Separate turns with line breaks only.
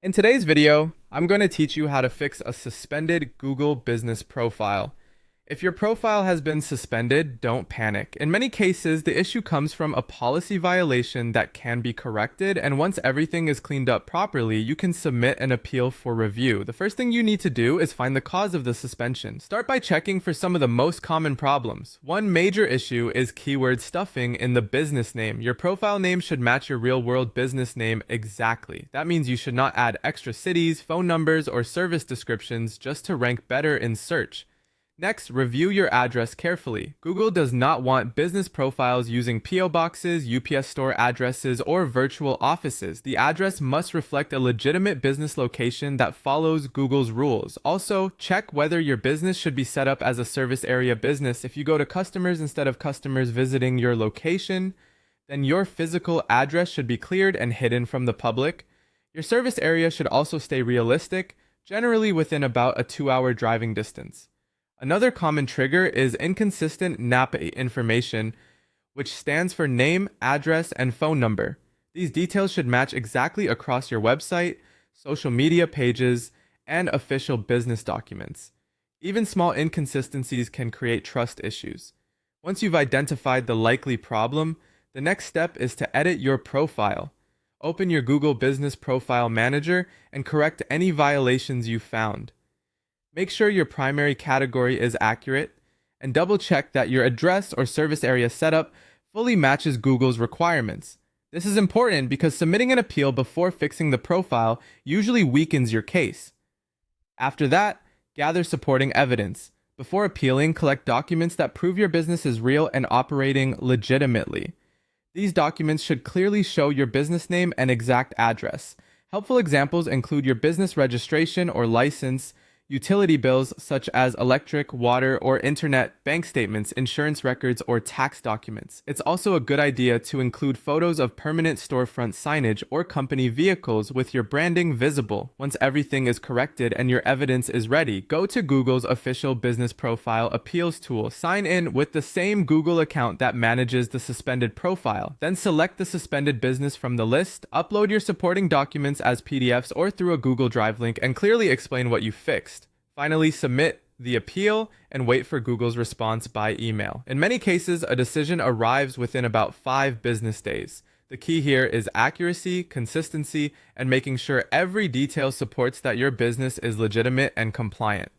In today's video, I'm going to teach you how to fix a suspended Google business profile. If your profile has been suspended, don't panic. In many cases, the issue comes from a policy violation that can be corrected, and once everything is cleaned up properly, you can submit an appeal for review. The first thing you need to do is find the cause of the suspension. Start by checking for some of the most common problems. One major issue is keyword stuffing in the business name. Your profile name should match your real-world business name exactly. That means you should not add extra cities, phone numbers, or service descriptions just to rank better in search. Next, review your address carefully. Google does not want business profiles using PO boxes, UPS store addresses, or virtual offices. The address must reflect a legitimate business location that follows Google's rules. Also, check whether your business should be set up as a service area business. If you go to customers instead of customers visiting your location, then your physical address should be cleared and hidden from the public. Your service area should also stay realistic, generally within about a 2-hour driving distance. Another common trigger is inconsistent NAPA information, which stands for name, address, and phone number. These details should match exactly across your website, social media pages, and official business documents. Even small inconsistencies can create trust issues. Once you've identified the likely problem, the next step is to edit your profile. Open your Google Business Profile Manager and correct any violations you found. Make sure your primary category is accurate, and double check that your address or service area setup fully matches Google's requirements. This is important because submitting an appeal before fixing the profile usually weakens your case. After that, gather supporting evidence. Before appealing, collect documents that prove your business is real and operating legitimately. These documents should clearly show your business name and exact address. Helpful examples include your business registration or license, utility bills such as electric, water, or internet, bank statements, insurance records, or tax documents. It's also a good idea to include photos of permanent storefront signage or company vehicles with your branding visible. Once everything is corrected and your evidence is ready, go to Google's official business profile appeals tool. Sign in with the same Google account that manages the suspended profile. Then select the suspended business from the list, upload your supporting documents as PDFs or through a Google Drive link, and clearly explain what you fixed. Finally, submit the appeal and wait for Google's response by email. In many cases, a decision arrives within about 5 business days. The key here is accuracy, consistency, and making sure every detail supports that your business is legitimate and compliant.